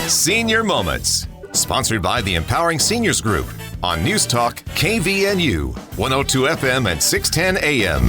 Senior Moments, sponsored by the Empowering Seniors Group on News Talk KVNU, 102 FM and 610 AM.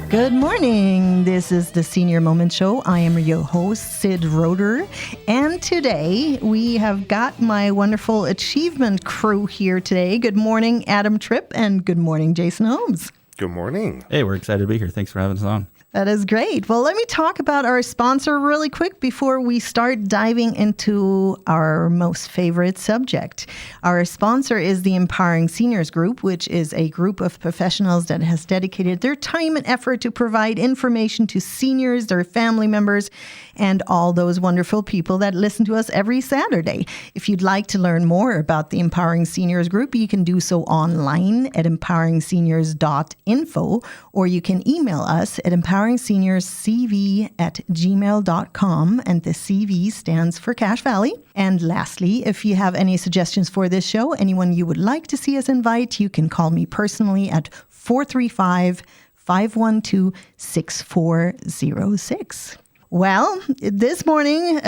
Good morning. This is the Senior Moment Show. I am your host, Sid Roderer. And today we have got my wonderful achievement crew here today. Good morning, Adam Tripp, and good morning, Jason Holmes. Good morning. Hey, we're excited to be here. Thanks for having us on. That is great. Well, let me talk about our sponsor really quick before we start diving into our most favorite subject. Our sponsor is the Empowering Seniors Group, which is a group of professionals that has dedicated their time and effort to provide information to seniors, their family members, and all those wonderful people that listen to us every Saturday. If you'd like to learn more about the Empowering Seniors Group, you can do so online at empoweringseniors.info, or you can email us at empoweringseniorscv@gmail.com, and the CV stands for Cache Valley. And lastly, if you have any suggestions for this show, anyone you would like to see us invite, you can call me personally at 435-512-6406. Well, this morning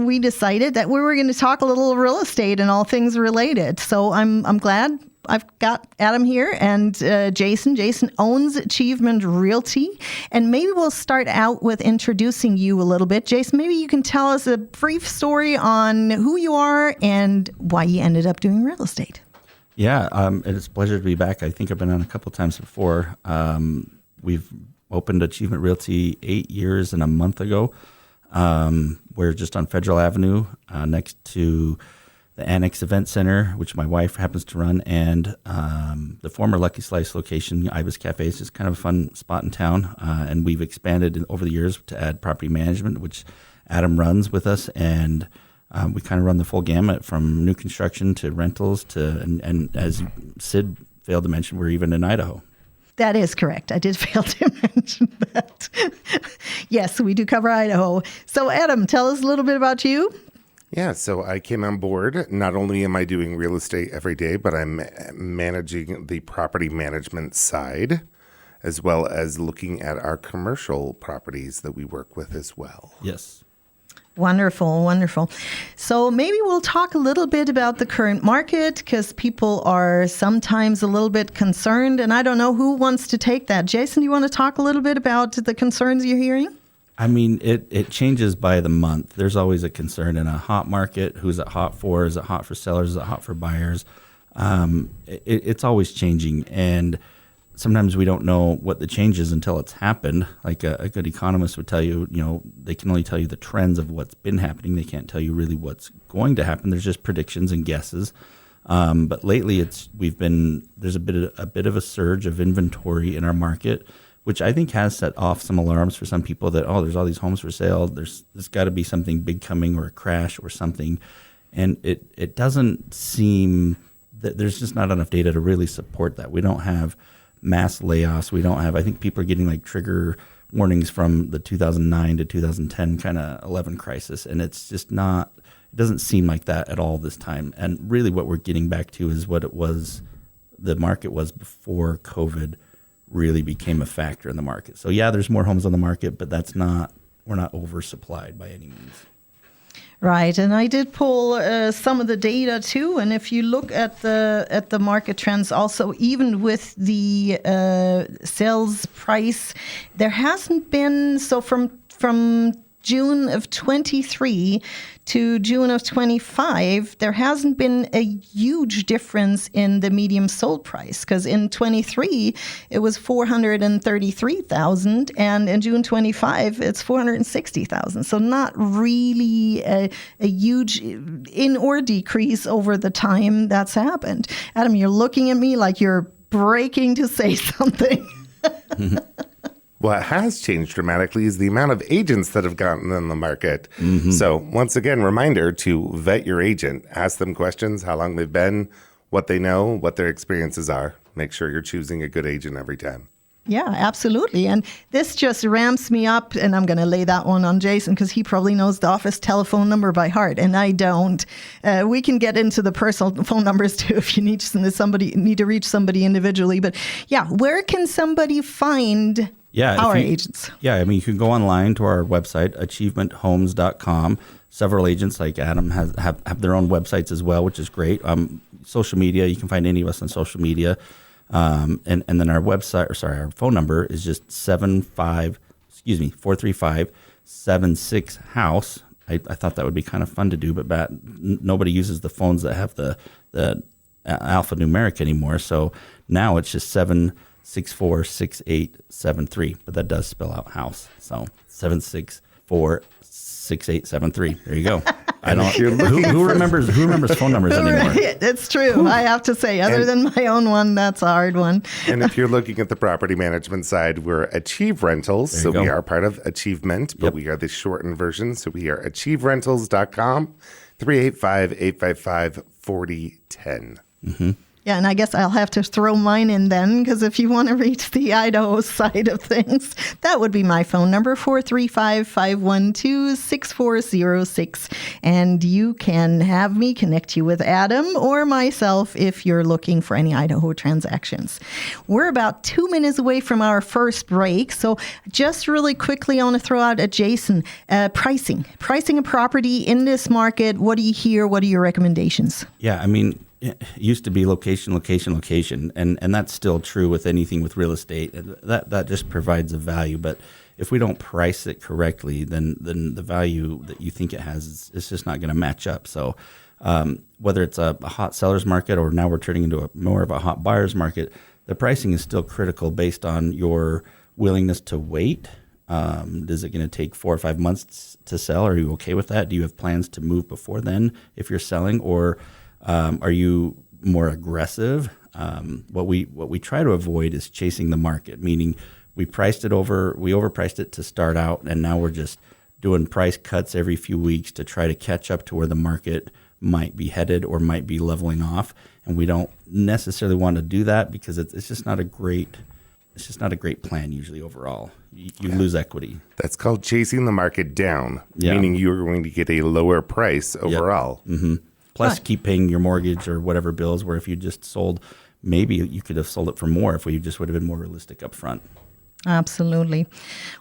we decided that we were going to talk a little real estate and all things related. So I'm glad I've got Adam here and Jason. Jason owns Achievement Realty. And maybe we'll start out with introducing you a little bit. Jason, maybe you can tell us a brief story on who you are and why you ended up doing real estate. Yeah, it's a pleasure to be back. I think I've been on a couple of times before. We've opened Achievement Realty 8 years and a month ago. We're just on Federal Avenue next to the Annex Event Center, which my wife happens to run, and the former Lucky Slice location, Ibis Cafe, is just kind of a fun spot in town. And we've expanded over the years to add property management, which Adam runs with us, and we kind of run the full gamut from new construction to rentals to, and as Sid failed to mention, we're even in Idaho. That is correct. I did fail to mention that. Yes, we do cover Idaho. So, Adam, tell us a little bit about you. Yeah, so I came on board. Not only am I doing real estate every day, but I'm managing the property management side, as well as looking at our commercial properties that we work with as well. Yes. Wonderful, wonderful. So maybe we'll talk a little bit about the current market, because people are sometimes a little bit concerned, and I don't know who wants to take that. Jason, do you want to talk a little bit about the concerns you're hearing? I mean, it changes by the month. There's always a concern in a hot market. Who's it hot for? Is it hot for sellers? Is it hot for buyers? It's always changing, and sometimes we don't know what the change is until it's happened. Like a good economist would tell you, they can only tell you the trends of what's been happening. They can't tell you really what's going to happen. There's just predictions and guesses. But lately, there's a bit of a surge of inventory in our market, which I think has set off some alarms for some people that, there's all these homes for sale. There's got to be something big coming, or a crash or something. And it doesn't seem that there's just not enough data to really support that. We don't have mass layoffs. We don't have, I think people are getting like trigger warnings from the 2009 to 2010 kind of 11 crisis. And it's just not, it doesn't seem like that at all this time. And really what we're getting back to is what it was, the market was before COVID really became a factor in the market. So yeah, there's more homes on the market, but we're not oversupplied by any means. Right, and I did pull some of the data too. And if you look at the market trends, also even with the sales price, there hasn't been, so from June of 23 to June of 25, there hasn't been a huge difference in the medium sold price, because in 23 it was 433,000, and in June 25 it's 460,000. So not really a huge in or decrease over the time that's happened. Adam, you're looking at me like you're breaking to say something. What has changed dramatically is the amount of agents that have gotten in the market. Mm-hmm. So once again, reminder to vet your agent. Ask them questions, how long they've been, what they know, what their experiences are. Make sure you're choosing a good agent every time. Yeah, absolutely. And this just ramps me up, and I'm going to lay that one on Jason because he probably knows the office telephone number by heart, and I don't. We can get into the personal phone numbers too if you need to reach somebody individually. But yeah, where can somebody find Yeah. Our agents. Yeah. I mean, you can go online to our website, achievementhomes.com. Several agents like Adam have their own websites as well, which is great. Social media, you can find any of us on social media. And then our website, our phone number is just 435-76-HOUSE. I thought that would be kind of fun to do, but nobody uses the phones that have the alphanumeric anymore. So now it's just 764-6873, but that does spell out house. So 764-6873. There you go. I don't. Who remembers phone numbers anymore? It's true. I have to say, other than my own one, that's a hard one. And if you're looking at the property management side, we're Achieve Rentals. So we are part of Achievement, but we are the shortened version. So we are achieverentals.com, 385-855-4010. Mm-hmm. Yeah, and I guess I'll have to throw mine in then, because if you want to reach the Idaho side of things, that would be my phone number, 435-512-6406. And you can have me connect you with Adam or myself if you're looking for any Idaho transactions. We're about 2 minutes away from our first break, so just really quickly, I want to throw out at Jason, pricing a property in this market. What do you hear? What are your recommendations? Yeah, I mean, it used to be location, and that's still true with anything with real estate. That just provides a value, but if we don't price it correctly, then the value that you think it has is just not going to match up. So whether it's a hot seller's market or now we're turning into more of a hot buyer's market, the pricing is still critical based on your willingness to wait. Is it going to take 4 or 5 months to sell? Are you okay with that? Do you have plans to move before then if you're selling, or are you more aggressive? What we try to avoid is chasing the market, meaning we overpriced it to start out, and now we're just doing price cuts every few weeks to try to catch up to where the market might be headed or might be leveling off. And we don't necessarily want to do that because it's just not a great plan usually overall. You lose equity. That's called chasing the market down, meaning you're going to get a lower price overall. Yep. Mm-hmm. Plus, keep paying your mortgage or whatever bills, where if you just sold, maybe you could have sold it for more if we just would have been more realistic up front. Absolutely.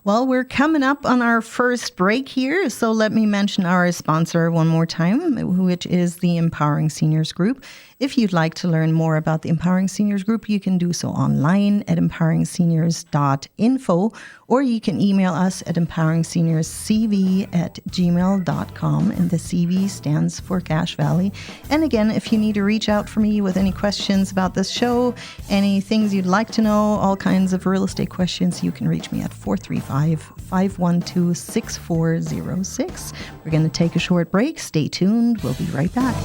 Well, we're coming up on our first break here, so let me mention our sponsor one more time, which is the Empowering Seniors Group. If you'd like to learn more about the Empowering Seniors Group, you can do so online at empoweringseniors.info, or you can email us at empoweringseniorscv@gmail.com, and the CV stands for Cache Valley. And again, if you need to reach out for me with any questions about this show, any things you'd like to know, all kinds of real estate questions, you can reach me at 435-512-6406. We're going to take a short break. Stay tuned. We'll be right back.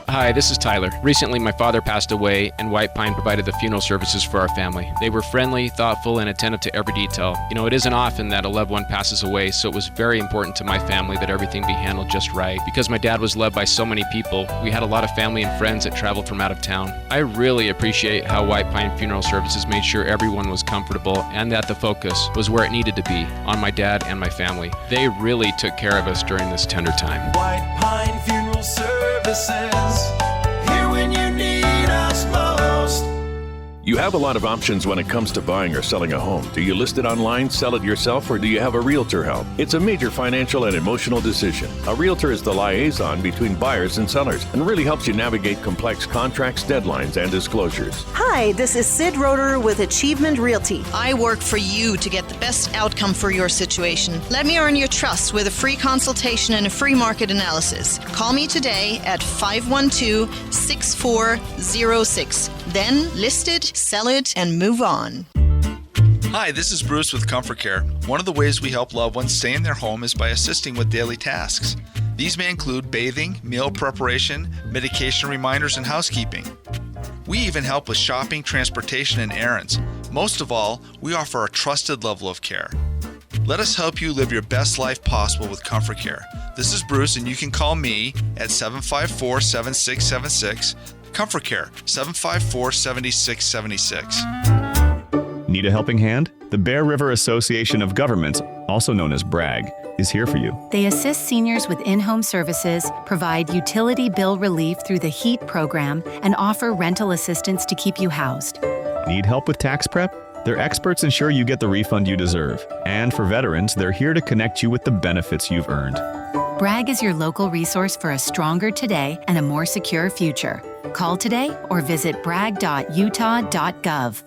Hi, this is Tyler. Recently, my father passed away, and White Pine provided the funeral services for our family. They were friendly, thoughtful, and attentive to every detail. You know, it isn't often that a loved one passes away, so it was very important to my family that everything be handled just right. Because my dad was loved by so many people, we had a lot of family and friends that traveled from out of town. I really appreciate how White Pine Funeral Services made sure everyone was comfortable and that the focus was where it needed to be, on my dad and my family. They really took care of us during this tender time. White Pine Funeral Services, here when you need us most. You have a lot of options when it comes to buying or selling a home. Do you list it online, sell it yourself, or do you have a realtor help? It's a major financial and emotional decision. A realtor is the liaison between buyers and sellers and really helps you navigate complex contracts, deadlines, and disclosures. Hi, this is Sid Roderer with Achievement Realty. I work for you to get the best outcome for your situation. Let me earn your trust with a free consultation and a free market analysis. Call me today at 512-6406. Then list it, sell it, and move on. Hi, this is Bruce with Comfort Care. One of the ways we help loved ones stay in their home is by assisting with daily tasks. These may include bathing, meal preparation, medication reminders, and housekeeping. We even help with shopping, transportation, and errands. Most of all, we offer a trusted level of care. Let us help you live your best life possible with Comfort Care. This is Bruce, and you can call me at 754-7676. Comfort Care, 754-7676. Need a helping hand? The Bear River Association of Governments, also known as BRAG, is here for you. They assist seniors with in-home services, provide utility bill relief through the HEAT program, and offer rental assistance to keep you housed. Need help with tax prep? Their experts ensure you get the refund you deserve. And for veterans, they're here to connect you with the benefits you've earned. Bragg is your local resource for a stronger today and a more secure future. Call today or visit bragg.utah.gov.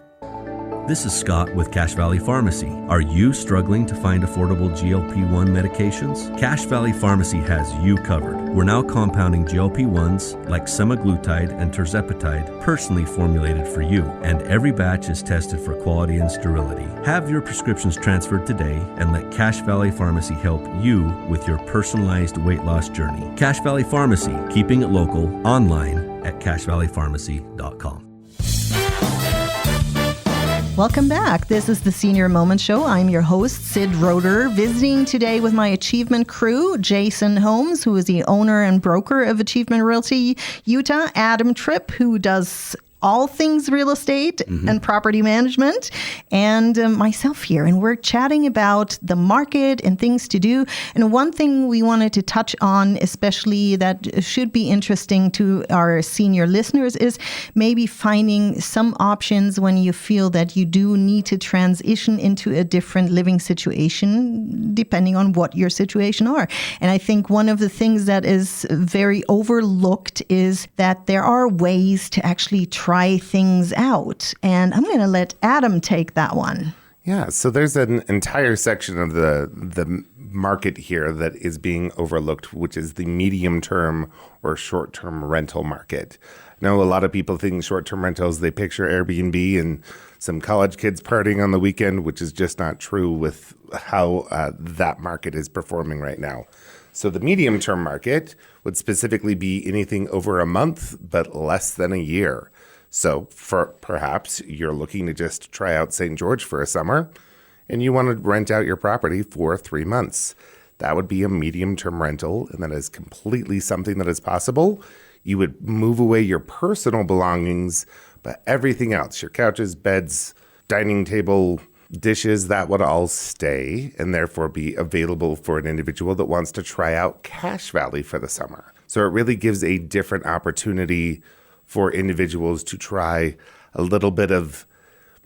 This is Scott with Cache Valley Pharmacy. Are you struggling to find affordable GLP-1 medications? Cache Valley Pharmacy has you covered. We're now compounding GLP-1s like semaglutide and tirzepatide personally formulated for you, and every batch is tested for quality and sterility. Have your prescriptions transferred today and let Cache Valley Pharmacy help you with your personalized weight loss journey. Cache Valley Pharmacy, keeping it local, online at cachevalleypharmacy.com. Welcome back. This is the Senior Moment Show. I'm your host, Sid Roderer, visiting today with my Achievement crew, Jason Holmes, who is the owner and broker of Achievement Realty Utah, Adam Tripp, who does all things real estate and property management, and myself here. And we're chatting about the market and things to do. And one thing we wanted to touch on, especially that should be interesting to our senior listeners, is maybe finding some options when you feel that you do need to transition into a different living situation, depending on what your situation are. And I think one of the things that is very overlooked is that there are ways to actually try things out. And I'm going to let Adam take that one. Yeah, so there's an entire section of the market here that is being overlooked, which is the medium-term or short-term rental market. I know a lot of people think short-term rentals, they picture Airbnb and some college kids partying on the weekend, which is just not true with how that market is performing right now. So the medium-term market would specifically be anything over a month, but less than a year. So for perhaps you're looking to just try out St. George for a summer and you want to rent out your property for 3 months. That would be a medium-term rental, and that is completely something that is possible. You would move away your personal belongings, but everything else, your couches, beds, dining table, dishes, that would all stay and therefore be available for an individual that wants to try out Cache Valley for the summer. So it really gives a different opportunity for individuals to try a little bit of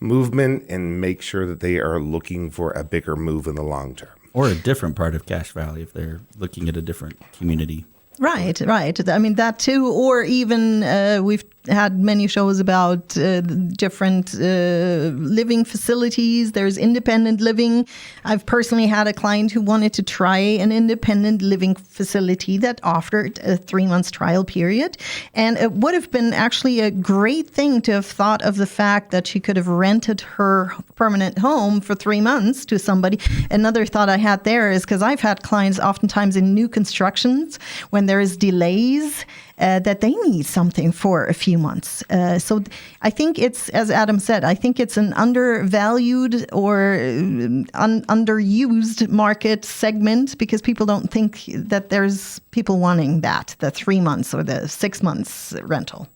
movement and make sure that they are looking for a bigger move in the long term. Or a different part of Cache Valley if they're looking at a different community. Right. I mean, that too. Or even we've had many shows about different living facilities. There's independent living. I've personally had a client who wanted to try an independent living facility that offered a 3 months trial period. And it would have been actually a great thing to have thought of the fact that she could have rented her permanent home for 3 months to somebody. Another thought I had there is because I've had clients oftentimes in new constructions when there is delays that they need something for a few months. So I think it's, as Adam said, I think it's an undervalued or underused market segment because people don't think that there's people wanting that, the 3 months or the 6 months rental.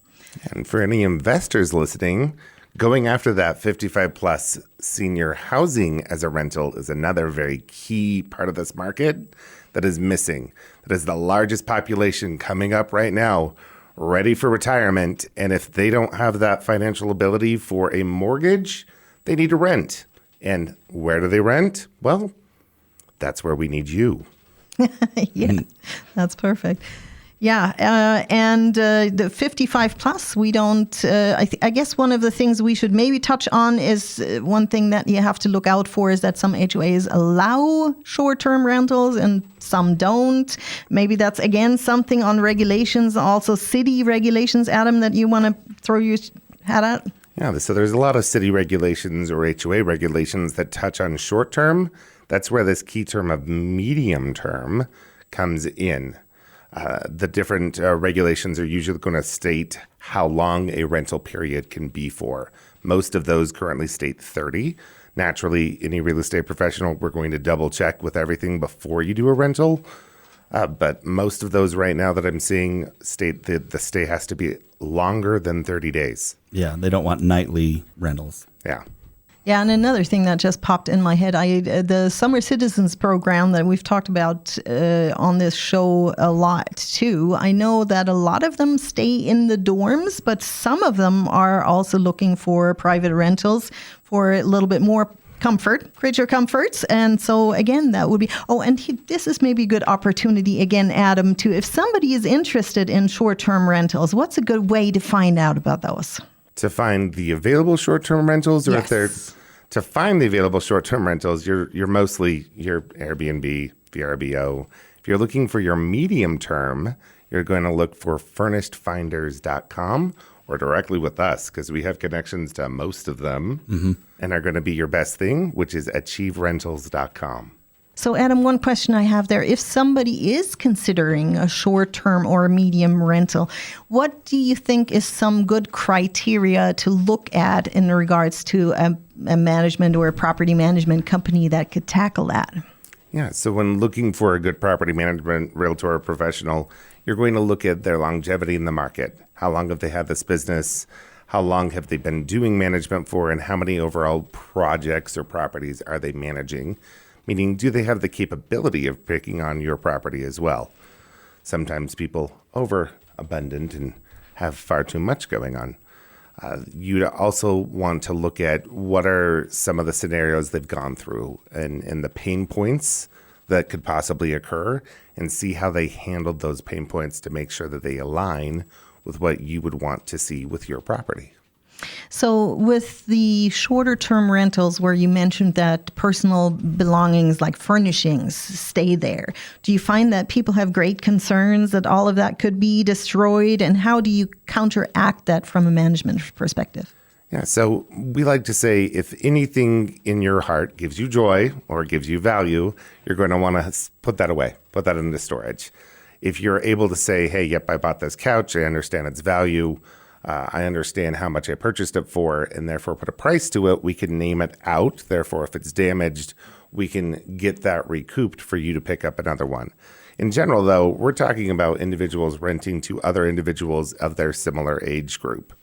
And for any investors listening, going after that 55 plus senior housing as a rental is another very key part of this market that is missing. That is the largest population coming up right now, ready for retirement. And if they don't have that financial ability for a mortgage, they need to rent. And where do they rent? Well, that's where we need you. Yeah, that's perfect. Yeah, and the 55 plus, we don't, I guess one of the things we should maybe touch on is one thing that you have to look out for is that some HOAs allow short-term rentals and some don't. Maybe that's, again, something on regulations, also city regulations, Adam, that you want to throw your hat at? Yeah, so there's a lot of city regulations or HOA regulations that touch on short-term. That's where this key term of medium-term comes in. The different regulations are usually going to state how long a rental period can be for. Most of those currently state 30. Naturally, any real estate professional, we're going to double check with everything before you do a rental. But most of those right now that I'm seeing state that the stay has to be longer than 30 days. Yeah, they don't want nightly rentals. Yeah. Yeah, and another thing that just popped in my head, the Summer Citizens program that we've talked about on this show a lot too. I know that a lot of them stay in the dorms, but some of them are also looking for private rentals for a little bit more creature comforts. And so again, that would be, this is maybe a good opportunity again, Adam, to, if somebody is interested in short-term rentals, what's a good way to find out about those? To find the available short-term rentals, or Yes. if they're to find the available short-term rentals, you're mostly your Airbnb, VRBO. If you're looking for your medium term, you're going to look for furnishedfinders.com or directly with us, because we have connections to most of them and are going to be your best thing, which is achieverentals.com. So, Adam, one question I have there. If somebody is considering a short-term or a medium rental, what do you think is some good criteria to look at in regards to a management or a property management company that could tackle that? Yeah, so when looking for a good property management realtor or professional, you're going to look at their longevity in the market. How long have they had this business? How long have they been doing management for? And how many overall projects or properties are they managing? Meaning, do they have the capability of picking on your property as well? Sometimes people overabundant and have far too much going on. You'd also want to look at what are some of the scenarios they've gone through and the pain points that could possibly occur, and see how they handled those pain points to make sure that they align with what you would want to see with your property. So with the shorter term rentals where you mentioned that personal belongings like furnishings stay there, do you find that people have great concerns that all of that could be destroyed? And how do you counteract that from a management perspective? Yeah, so we like to say if anything in your heart gives you joy or gives you value, you're going to want to put that away, put that into storage. If you're able to say, hey, yep, I bought this couch, I understand its value, I understand how much I purchased it for, and therefore put a price to it, we can name it out. Therefore, if it's damaged, we can get that recouped for you to pick up another one. In general, though, we're talking about individuals renting to other individuals of their similar age group.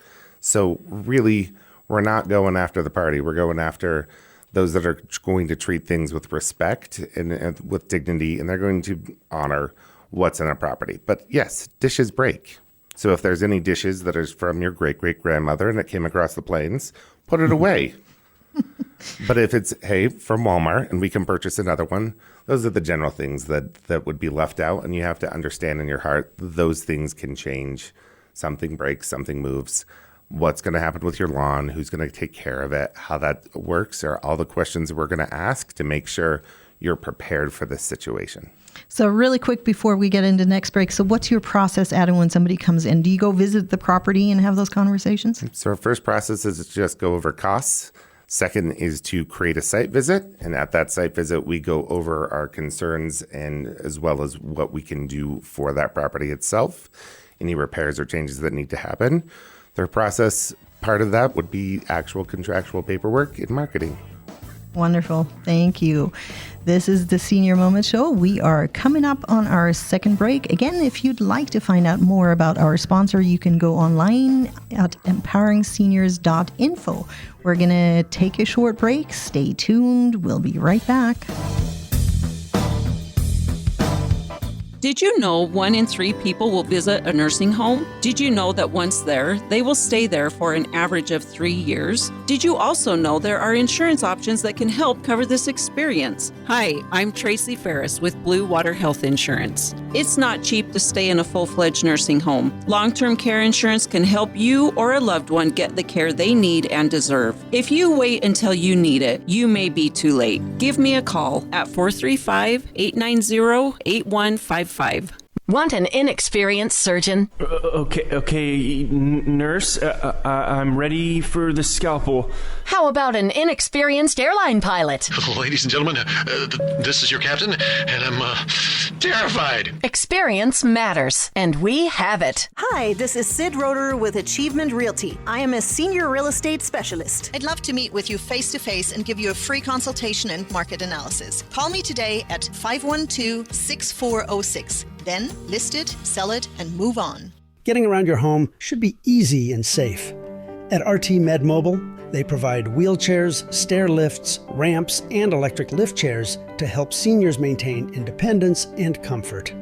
So really, we're not going after the party. We're going after those that are going to treat things with respect and with dignity, and they're going to honor what's in a property. But yes, dishes break. So if there's any dishes that is from your great-great-grandmother and it came across the plains, put it away. But if it's, hey, from Walmart and we can purchase another one, those are the general things that would be left out. And you have to understand in your heart, those things can change. Something breaks, something moves. What's going to happen with your lawn? Who's going to take care of it? How that works are all the questions we're going to ask to make sure you're prepared for this situation. So really quick before we get into next break, so what's your process, Adam, when somebody comes in? Do you go visit the property and have those conversations? So our first process is to just go over costs. Second is to create a site visit. And at that site visit, we go over our concerns and as well as what we can do for that property itself, any repairs or changes that need to happen. Their process, part of that would be actual contractual paperwork and marketing. Wonderful. Thank you. This is the Senior Moment Show. We are coming up on our second break. Again, if you'd like to find out more about our sponsor, you can go online at empoweringseniors.info. We're going to take a short break. Stay tuned. We'll be right back. Did you know 1 in 3 people will visit a nursing home? Did you know that once there, they will stay there for an average of 3 years? Did you also know there are insurance options that can help cover this experience? Hi, I'm Tracy Ferris with Blue Water Health Insurance. It's not cheap to stay in a full-fledged nursing home. Long-term care insurance can help you or a loved one get the care they need and deserve. If you wait until you need it, you may be too late. Give me a call at 435-890-8155. Want an inexperienced surgeon? Okay, nurse, I'm ready for the scalpel. How about an inexperienced airline pilot? Ladies and gentlemen, this is your captain, and I'm terrified. Experience matters, and we have it. Hi, this is Sid Roderer with Achievement Realty. I am a senior real estate specialist. I'd love to meet with you face-to-face and give you a free consultation and market analysis. Call me today at 512-6406. Then list it, sell it, and move on. Getting around your home should be easy and safe. At RT Med Mobile, They provide wheelchairs, stair lifts, ramps, and electric lift chairs to help seniors maintain independence and comfort.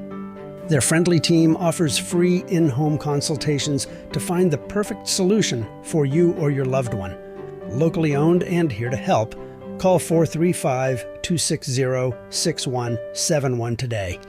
Their friendly team offers free in-home consultations to find the perfect solution for you or your loved one. Locally owned and here to help, call 435-260-6171 today.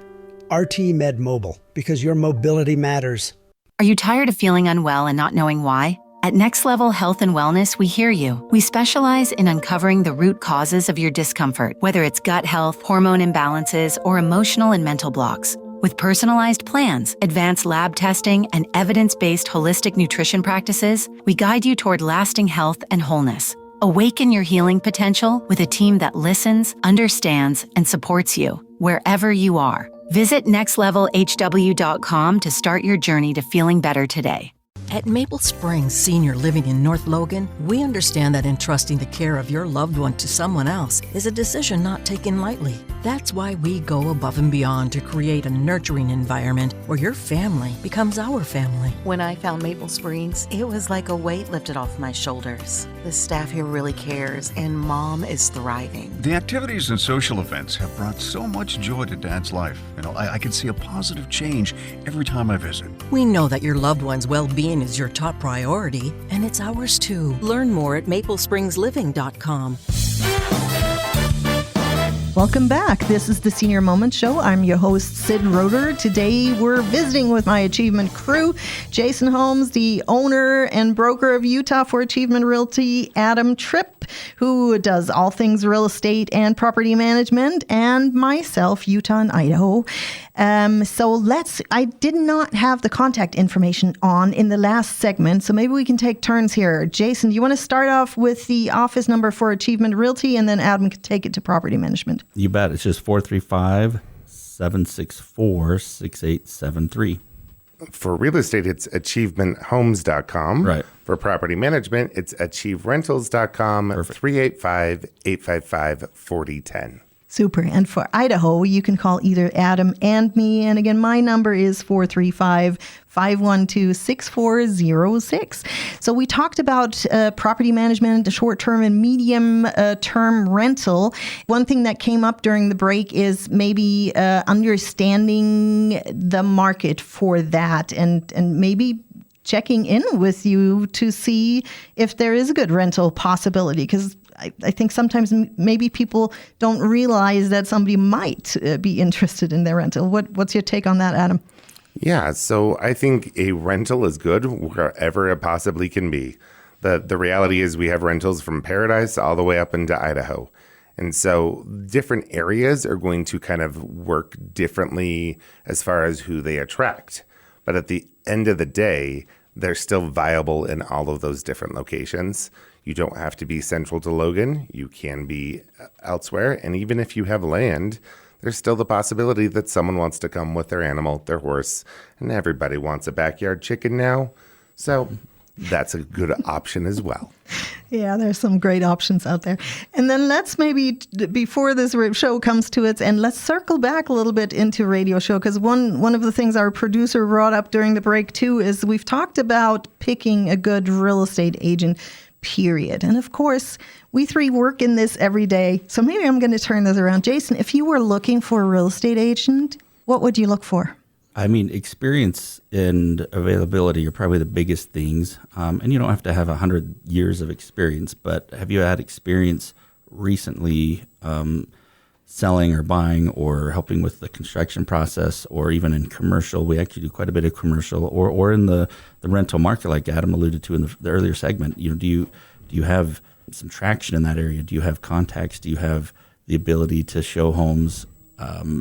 RT Med Mobile, because your mobility matters. Are you tired of feeling unwell and not knowing why? At Next Level Health and Wellness, we hear you. We specialize in uncovering the root causes of your discomfort, whether it's gut health, hormone imbalances, or emotional and mental blocks. With personalized plans, advanced lab testing, and evidence-based holistic nutrition practices, we guide you toward lasting health and wholeness. Awaken your healing potential with a team that listens, understands, and supports you wherever you are. Visit nextlevelhw.com to start your journey to feeling better today. At Maple Springs Senior Living in North Logan, we understand that entrusting the care of your loved one to someone else is a decision not taken lightly. That's why we go above and beyond to create a nurturing environment where your family becomes our family. When I found Maple Springs, it was like a weight lifted off my shoulders. The staff here really cares, and Mom is thriving. The activities and social events have brought so much joy to Dad's life. I can see a positive change every time I visit. We know that your loved one's well-being is your top priority, and it's ours too. Learn more at maplesprings.living.com. Welcome back. This is the Senior Moment Show. I'm your host, Sid Roderer. Today, we're visiting with my Achievement crew. Jason Holmes, the owner and broker of Utah for Achievement Realty, Adam Tripp, who does all things real estate and property management, and myself, Utah and Idaho. I did not have the contact information on in the last segment, so maybe we can take turns here. Jason, do you want to start off with the office number for Achievement Realty, and then Adam can take it to property management? You bet. It's just 435-764-6873. For real estate, it's achievementhomes.com. Right. For property management, it's achieverentals.com, 385-855-4010. Super. And for Idaho, you can call either Adam and me. And again, my number is 435-512-6406. So we talked about property management, the short-term and medium-term rental. One thing that came up during the break is maybe understanding the market for that and maybe checking in with you to see if there is a good rental possibility, because I think sometimes maybe people don't realize that somebody might be interested in their rental. What's your take on that, Adam? Yeah, so I think a rental is good wherever it possibly can be. The reality is we have rentals from Paradise all the way up into Idaho. And so different areas are going to kind of work differently as far as who they attract. But at the end of the day, they're still viable in all of those different locations. You don't have to be central to Logan. You can be elsewhere. And even if you have land, there's still the possibility that someone wants to come with their animal, their horse, and everybody wants a backyard chicken now. So that's a good option as well. Yeah, there's some great options out there. And then let's maybe, before this show comes to its end, let's circle back a little bit into radio show, because one of the things our producer brought up during the break too is we've talked about picking a good real estate agent, period. And of course, we three work in this every day. So maybe I'm going to turn this around. Jason, if you were looking for a real estate agent, what would you look for? I mean, experience and availability are probably the biggest things. And you don't have to have 100 years of experience, but have you had experience recently selling or buying or helping with the construction process, or even in commercial? We actually do quite a bit of commercial, or in the rental market, like Adam alluded to in the earlier segment. You know, do you have some traction in that area? Do you have contacts? Do you have the ability to show homes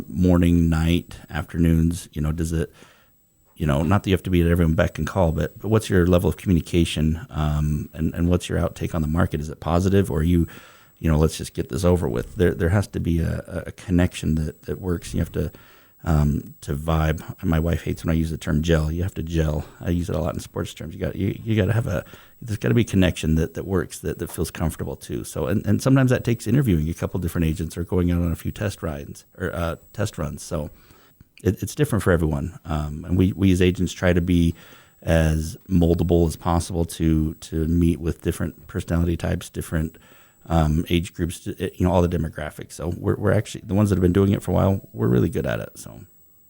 morning, night, afternoons? You know, does it, not that you have to be at everyone beck and call, but what's your level of communication, and what's your outtake on the market? Is it positive, or are you, let's just get this over with? There has to be a connection that works. You have to vibe. My wife hates when I use the term gel. You have to gel. I use it a lot in sports terms. You got to have there's got to be a connection that works, that feels comfortable too. So, and sometimes that takes interviewing a couple different agents or going out on a few test runs. So it's different for everyone. And we as agents try to be as moldable as possible to meet with different personality types, different age groups, all the demographics. So we're actually, the ones that have been doing it for a while, we're really good at it. So.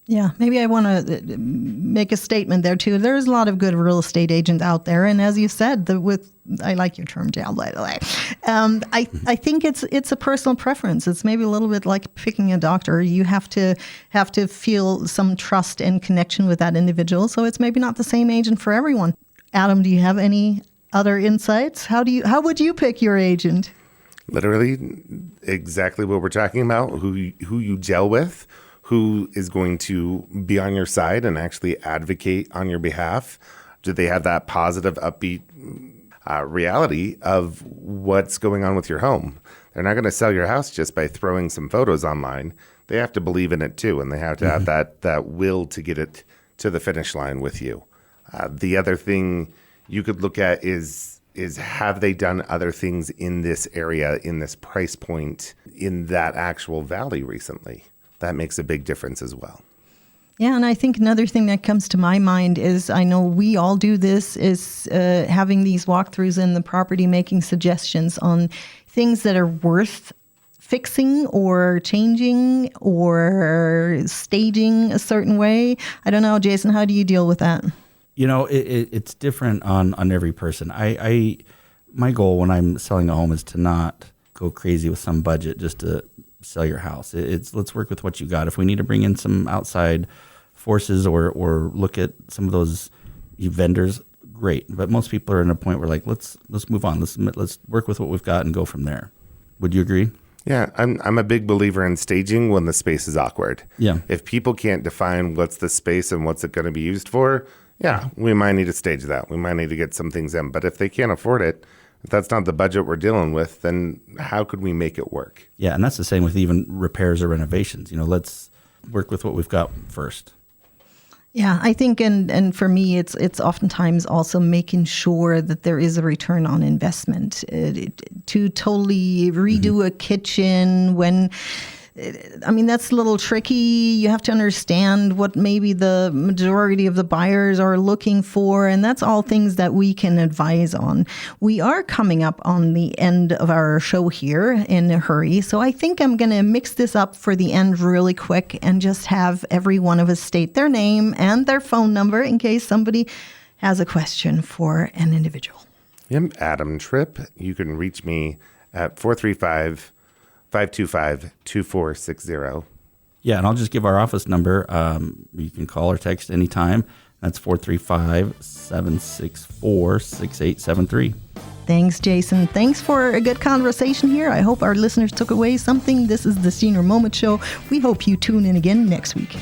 Yeah, maybe I want to make a statement there too. There's a lot of good real estate agents out there, and as you said, I like your term, Jal, by the way. I think it's a personal preference. It's maybe a little bit like picking a doctor. You have to feel some trust and connection with that individual. So it's maybe not the same agent for everyone. Adam, do you have any other insights? How would you pick your agent? Literally, exactly what we're talking about. Who you gel with. Who is going to be on your side and actually advocate on your behalf? Do they have that positive, upbeat reality of what's going on with your home? They're not going to sell your house just by throwing some photos online. They have to believe in it too, and they have to have that will to get it to the finish line with you. The other thing you could look at is have they done other things in this area, in this price point, in that actual valley recently? That makes a big difference as well. Yeah, and I think another thing that comes to my mind is, I know we all do this, is having these walkthroughs in the property, making suggestions on things that are worth fixing or changing or staging a certain way. I don't know, Jason, how do you deal with that? It's different on every person. My goal when I'm selling a home is to not go crazy with some budget just to sell your house. Let's work with what you got. If we need to bring in some outside forces or look at some of those vendors, great. But most people are in a point where let's move on. Let's work with what we've got and go from there. Would you agree? Yeah, I'm a big believer in staging when the space is awkward. Yeah. If people can't define what's the space and what's it going to be used for, yeah, we might need to stage that. We might need to get some things in. But if they can't afford it, if that's not the budget we're dealing with, then how could we make it work? Yeah, and that's the same with even repairs or renovations. Let's work with what we've got first. Yeah, I think, and for me, it's oftentimes also making sure that there is a return on investment. To totally redo a kitchen when... that's a little tricky. You have to understand what maybe the majority of the buyers are looking for, and that's all things that we can advise on. We are coming up on the end of our show here in a hurry, so I think I'm going to mix this up for the end really quick and just have every one of us state their name and their phone number in case somebody has a question for an individual. I'm Adam Tripp. You can reach me at 435-525-2460. Yeah, and I'll just give our office number. You can call or text anytime. That's 435-764-6873. Thanks, Jason. Thanks for a good conversation here. I hope our listeners took away something. This is the Senior Moment Show. We hope you tune in again next week.